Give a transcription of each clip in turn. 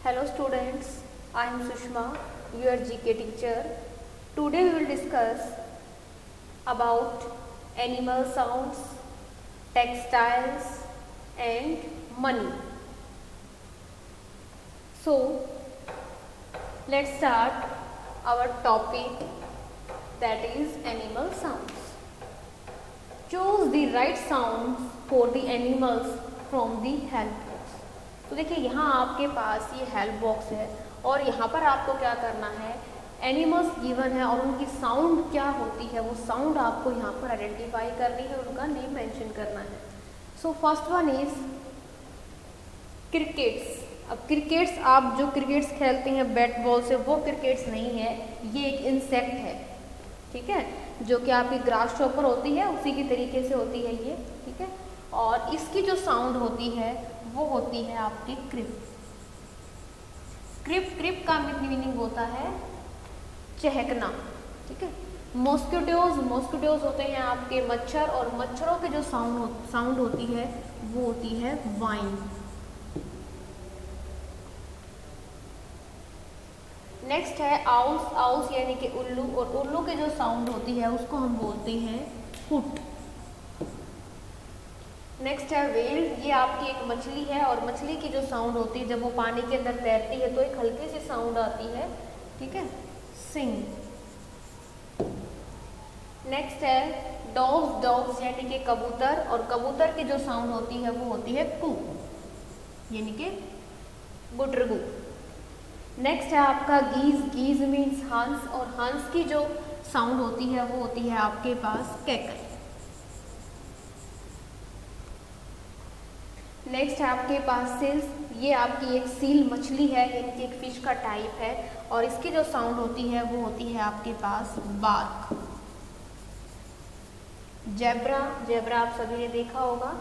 Hello students, I am Sushma, your GK teacher. Today we will discuss about animal sounds, textiles and money. So let's start our topic, that is animal sounds. Choose the right sounds for the animals from the help box. तो देखिए यहाँ आपके पास ये help box है और यहाँ पर आपको क्या करना है, एनिमल्स गिवन है और उनकी साउंड क्या होती है वो साउंड आपको यहाँ पर आइडेंटिफाई करनी है और उनका नेम मेंशन करना है. So first one is crickets. अब क्रिकेट्स, आप जो क्रिकेट्स खेलते हैं बैट बॉल से, वो क्रिकेट्स नहीं है, ये एक इंसेक्ट है. ठीक है, जो कि आपकी ग्रास चॉपर होती है उसी की तरीके से होती है ये. ठीक है, और इसकी जो साउंड होती है वो होती है आपकी क्रिप. क्रिप क्रिप का मीनिंग होता है चहकना. ठीक है, मॉस्किटोज होते हैं आपके मच्छर, और मच्छरों के जो साउंड होती है वो होती है वाइन. नेक्स्ट है आउस. आउस यानी कि उल्लू, और उल्लू के जो साउंड होती है उसको हम बोलते हैं हुट. नेक्स्ट है व्हेल. ये आपकी एक मछली है और मछली की जो साउंड होती है जब वो पानी के अंदर तैरती है तो एक हल्की सी साउंड आती है. ठीक है, सिंग. नेक्स्ट है डॉग्स. डॉग्स यानी कि कबूतर, और कबूतर की जो साउंड होती है वो होती है कू यानी कि गुटरगू. नेक्स्ट है आपका गीज. गीज मीन्स हंस, और हंस की जो साउंड होती है वो होती है आपके पास कैकल. नेक्स्ट है आपके पास सील्स. ये आपकी एक सील मछली है यानी कि एक फिश का टाइप है, और इसकी जो साउंड होती है वो होती है आपके पास बार्क. जेब्रा. जेब्रा आप सभी ने देखा होगा.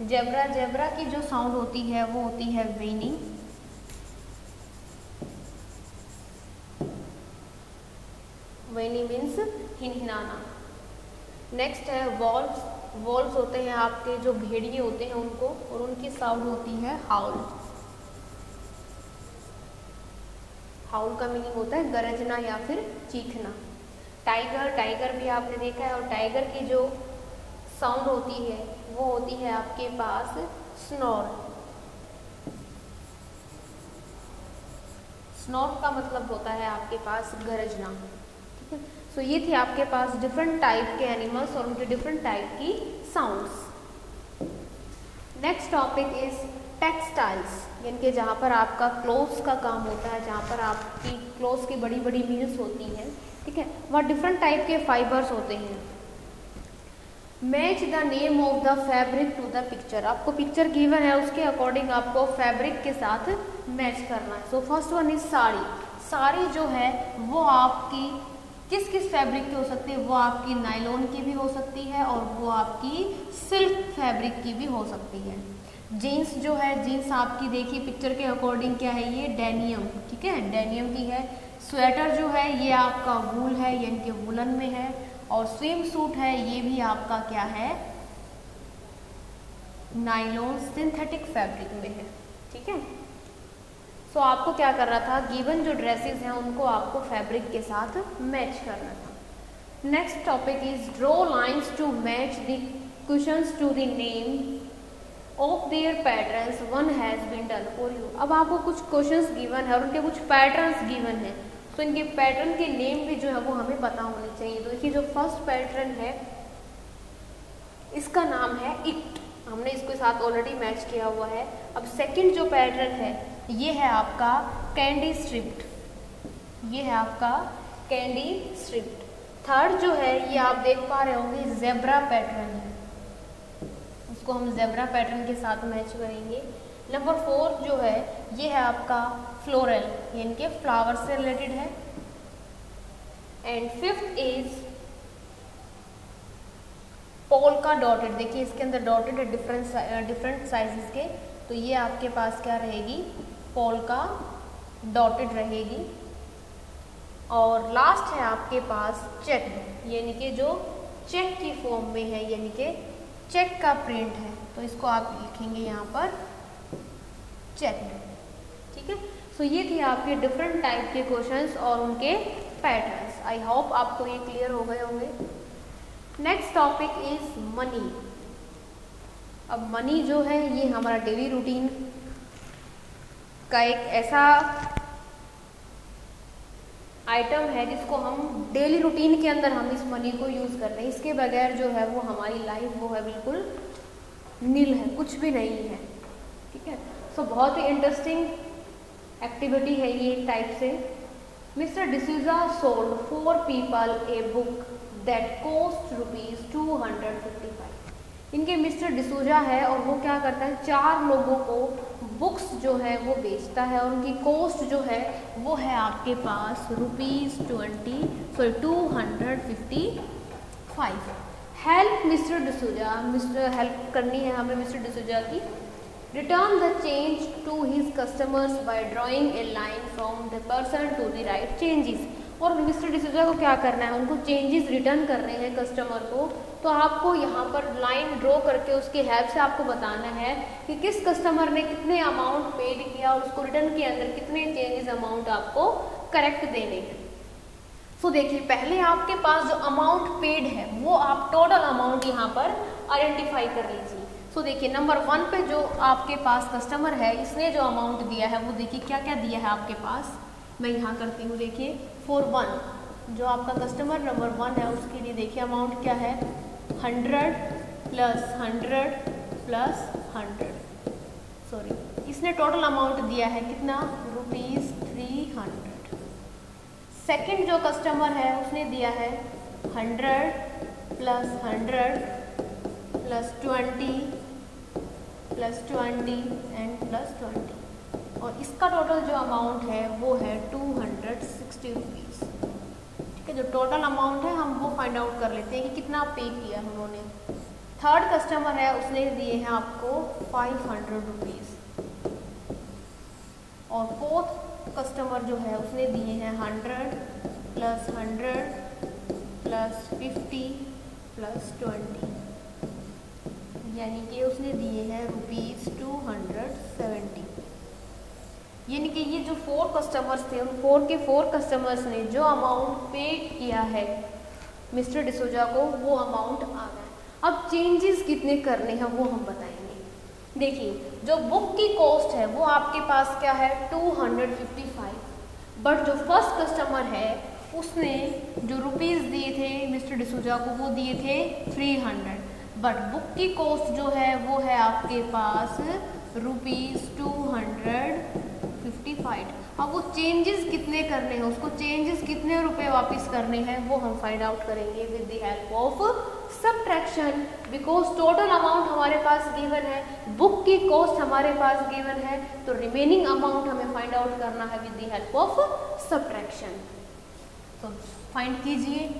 जेब्रा की जो साउंड होती है वो होती है वेनिंग. वेनी मीन्स हिनहिनाना. नेक्स्ट है वॉल्व्स. वॉल्व्स होते हैं आपके जो भेड़िए होते हैं उनको, और उनकी साउंड होती है हाउल. हाउल का मीनिंग होता है गरजना या फिर चीखना. टाइगर. टाइगर भी आपने देखा है, और टाइगर की जो साउंड होती है वो होती है आपके पास स्नोर. स्नोर का मतलब होता है आपके पास गरजना. सो ये थे आपके पास डिफरेंट टाइप के एनिमल्स और उनके डिफरेंट टाइप की sounds. Next topic is textiles, यानी कि जहाँ पर आपका क्लोथ्स का काम होता है, जहाँ पर आपकी क्लोथ्स की बड़ी बड़ी मिल्स होती हैं. ठीक है, वहाँ डिफरेंट टाइप के फाइबर्स होते हैं. Match the name of the fabric to the picture. आपको पिक्चर गिवन है उसके अकॉर्डिंग आपको फैब्रिक के साथ मैच करना है. So first one is sari. Sari जो है वो आपकी किस किस फैब्रिक की हो सकती है, वो आपकी नायलॉन की भी हो सकती है और वो आपकी सिल्क फैब्रिक की भी हो सकती है. जीन्स जो है, जीन्स आपकी देखिए पिक्चर के अकॉर्डिंग क्या है, ये डेनियम. ठीक है, डेनियम की है. स्वेटर जो है ये आपका वूल है यानी कि वुलन में है, और स्विम सूट है ये भी आपका क्या है, नायलॉन सिंथेटिक फैब्रिक में है. ठीक है, सो आपको क्या करना था, गिवन जो ड्रेसेस हैं उनको आपको फैब्रिक के साथ मैच करना था. Next topic is draw lines to match the questions to the name of their patterns one has been done for you. अब आपको कुछ क्वेश्चंस गिवन है और उनके कुछ पैटर्न्स गिवन है, तो इनके पैटर्न के नेम भी जो है वो हमें पता होने चाहिए. तो देखिए जो फर्स्ट पैटर्न है इसका नाम है इट, हमने इसके साथ ऑलरेडी मैच किया हुआ है. अब सेकंड जो पैटर्न है ये है आपका कैंडी स्ट्रिप्ड. ये है आपका कैंडी स्ट्रिप्ड. थर्ड जो है ये आप देख पा रहे होंगे जेब्रा पैटर्न है, उसको हम जेब्रा पैटर्न के साथ मैच करेंगे. नंबर 4 जो है ये है आपका फ्लोरल यानी कि फ्लावर से रिलेटेड है. And fifth is polka dotted. देखिए इसके अंदर डॉटेड है डिफरेंट साइजेस के, तो ये आपके पास क्या रहेगी, पोल्का डॉटेड रहेगी. और लास्ट है आपके पास चेक, यानी कि जो चेक की फॉर्म में है, यानी कि चेक का प्रिंट है, तो इसको आप लिखेंगे यहाँ पर चेक. ठीक है, सो ये थी आपके डिफरेंट टाइप के क्वेश्चंस और उनके पैटर्न्स। आई होप आपको ये क्लियर हो गए होंगे। Next topic is money. अब मनी जो है ये हमारा डेली रूटीन का एक ऐसा आइटम है जिसको हम डेली रूटीन के अंदर हम इस मनी को यूज़ करते हैं। इसके बगैर जो है वो हमारी लाइफ वो है बिल्कुल नील है, कुछ भी नहीं है। ठीक है, सो बहुत ही इंटरेस्टिंग एक्टिविटी है ये एक टाइप से। Mister D'Souza sold 4 people a book that cost ₹255। इनके मिस्टर डिसूजा है और वो क्या करता है, 4 लोगों को बुक्स जो है वो बेचता है और उनकी कॉस्ट जो है वो है आपके पास ₹255। Help mister D'Souza, mister help करनी है हमें मिस्टर डिसूजा की। Return the change to his customers by drawing a line from the person to the right changes. और मिस्टर डिसूजा को क्या करना है, उनको चेंजेस रिटर्न करने हैं कस्टमर को। तो आपको यहाँ पर लाइन ड्रॉ करके उसकी हेल्प से आपको बताना है कि किस कस्टमर ने कितने अमाउंट पेड किया और उसको रिटर्न के अंदर कितने चेंजेस अमाउंट आपको करेक्ट देने हैं। सो देखिए, पहले आपके पास जो अमाउंट पेड है वो आप टोटल अमाउंट यहाँ पर आइडेंटिफाई कर लीजिए। सो देखिए, नंबर 1 पे जो आपके पास कस्टमर है इसने जो अमाउंट दिया है वो देखिए क्या क्या दिया है आपके पास। मैं यहाँ करती हूँ, देखिए फॉर 1 जो आपका कस्टमर नंबर 1 है उसके लिए देखिए अमाउंट क्या है, 100 प्लस 100 प्लस 100। सॉरी, इसने टोटल अमाउंट दिया है कितना, ₹300। सेकंड जो कस्टमर है उसने दिया है 100 plus 100 plus 20 plus 20 and plus 20 और इसका टोटल जो अमाउंट है वो है ₹260। ठीक है, जो टोटल अमाउंट है हम वो फाइंड आउट कर लेते हैं कि कितना पे किया उन्होंने। थर्ड कस्टमर है उसने दिए हैं आपको ₹500 और फोर्थ कस्टमर जो है उसने दिए हैं 100 प्लस 100 प्लस 50 प्लस 20, यानी कि उसने दिए हैं ₹270। यानी कि ये जो 4 कस्टमर्स थे उन 4 के 4 कस्टमर्स ने जो अमाउंट पे किया है मिस्टर डिसूजा को वो अमाउंट आ गया। अब चेंजेस कितने करने हैं वो हम बताएंगे। देखिए, जो बुक की कॉस्ट है वो आपके पास क्या है 255, बट जो फर्स्ट कस्टमर है उसने जो रुपीज़ दिए थे मिस्टर डिसूजा को वो दिए थे 300, बट बुक की कॉस्ट जो है वो है आपके पास ₹255। अब वो चेंजेस कितने करने हैं, उसको चेंजेस कितने रुपए वापस करने हैं वो हम फाइंड आउट करेंगे with the help of subtraction. Because total amount हमारे पास गिवन है, बुक की कॉस्ट हमारे पास गिवन है, तो रिमेनिंग अमाउंट हमें फाइंड आउट करना है with the help of subtraction. तो फाइंड कीजिए,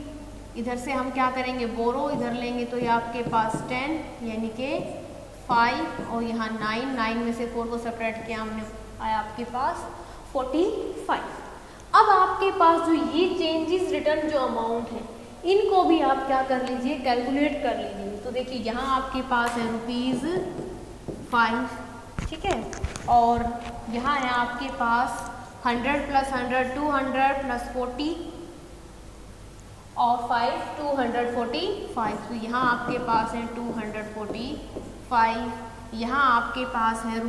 इधर से हम क्या करेंगे, बोरो इधर लेंगे तो ये आपके पास 10 यानी कि 5 और यहाँ 9 में से 4 को सब्ट्रैक्ट किया हमने, आया आपके पास 45। अब आपके पास जो ये चेंजेस रिटर्न जो अमाउंट है इनको भी आप क्या कर लीजिए, कैलकुलेट कर लीजिए। तो देखिए यहाँ आपके पास है ₹5, ठीक है, और यहाँ है आपके पास 100 प्लस 100 200 प्लस 40 और 5 245। तो यहाँ आपके पास है 245, यहाँ आपके पास है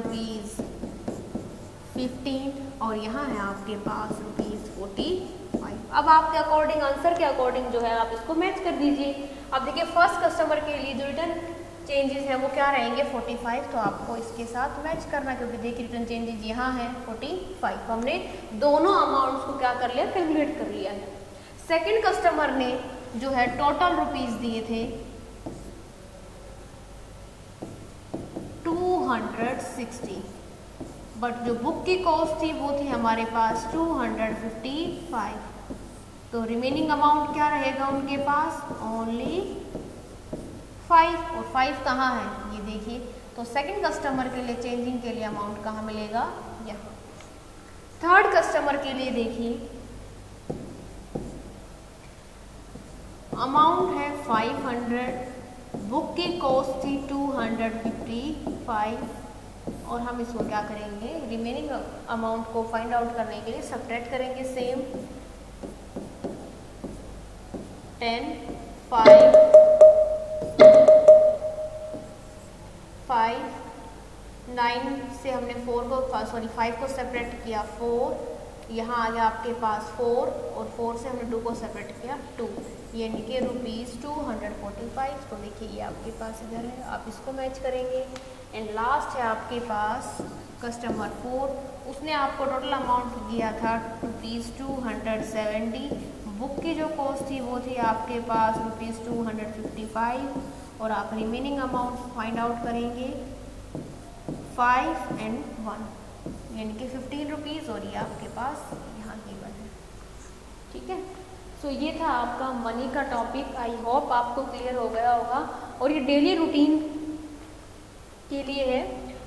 ₹15 और यहाँ है आपके पास ₹45। अब आपके अकॉर्डिंग, आंसर के अकॉर्डिंग जो है आप इसको मैच कर दीजिए। अब देखिए फर्स्ट कस्टमर के लिए जो रिटर्न चेंजेस है वो क्या रहेंगे 45, तो आपको इसके साथ मैच करना, क्योंकि देखिए रिटर्न चेंजेस यहाँ है 45, हमने दोनों अमाउंट्स को क्या कर लिया, कैलकुलेट कर लिया है। सेकंड कस्टमर ने जो है टोटल रुपीस दिए थे 260, बट जो बुक की कॉस्ट थी वो थी हमारे पास 255, तो रिमेनिंग अमाउंट क्या रहेगा उनके पास, ओनली 5। और 5 कहाँ है ये देखिए, तो सेकंड कस्टमर के लिए चेंजिंग के लिए अमाउंट कहाँ मिलेगा, यहाँ। थर्ड कस्टमर के लिए देखिए अमाउंट है 500, बुक की कॉस्ट थी 255, और हम इसको क्या करेंगे, रिमेनिंग अमाउंट को फाइंड आउट करने के लिए सब्ट्रैक्ट करेंगे। सेम 10, 5, 9 से हमने 5 को सेपरेट किया 4, यहाँ आ गया आपके पास 4 और 4 से हमने 2 को सेपरेट किया 2, यानी कि ₹245। तो देखिए ये आपके पास इधर है, आप इसको मैच करेंगे। एंड लास्ट है आपके पास कस्टमर 4, उसने आपको टोटल अमाउंट दिया था ₹270। बुक की जो कॉस्ट थी वो थी आपके पास ₹255 और आप रिमेनिंग अमाउंट फाइंड आउट करेंगे 5 and 1, यानी कि 15 रुपीज़, और ये आपके पास यहाँ गिवन है। ठीक है, सो ये था आपका मनी का टॉपिक। आई होप आपको क्लियर हो गया होगा, और ये डेली रूटीन के लिए है।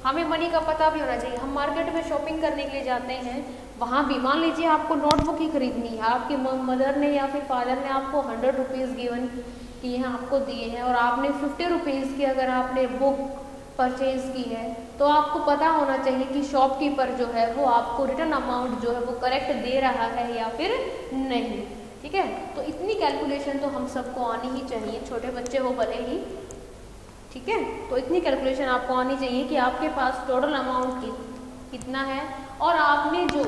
हमें मनी का पता भी होना चाहिए। हम मार्केट में शॉपिंग करने के लिए जाते हैं, वहाँ भी मान लीजिए आपको नोटबुक ही खरीदनी है, आपके मदर ने या फिर फादर ने आपको 100 रुपीज़ गिवन किए हैं, आपको दिए हैं, और आपने 50 रुपीज़ की अगर आपने बुक परचेज की है, तो आपको पता होना चाहिए कि शॉपकीपर जो है वो आपको रिटर्न अमाउंट जो है वो करेक्ट दे रहा है या फिर नहीं। ठीक है, तो इतनी कैलकुलेशन तो हम सबको आनी ही चाहिए, छोटे बच्चे हो भले ही। ठीक है, तो इतनी कैलकुलेशन आपको आनी चाहिए कि आपके पास टोटल अमाउंट कितना है और आपने जो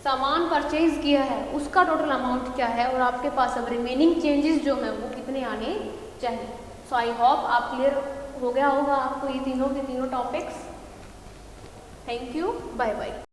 सामान परचेज किया है उसका टोटल अमाउंट क्या है, और आपके पास अब रिमेनिंग चेंजेस जो हैं वो कितने आने चाहिए। सो आई होप आप क्लियर हो गया होगा आपको ये तीनों के तीनों topics. Thank you, bye bye.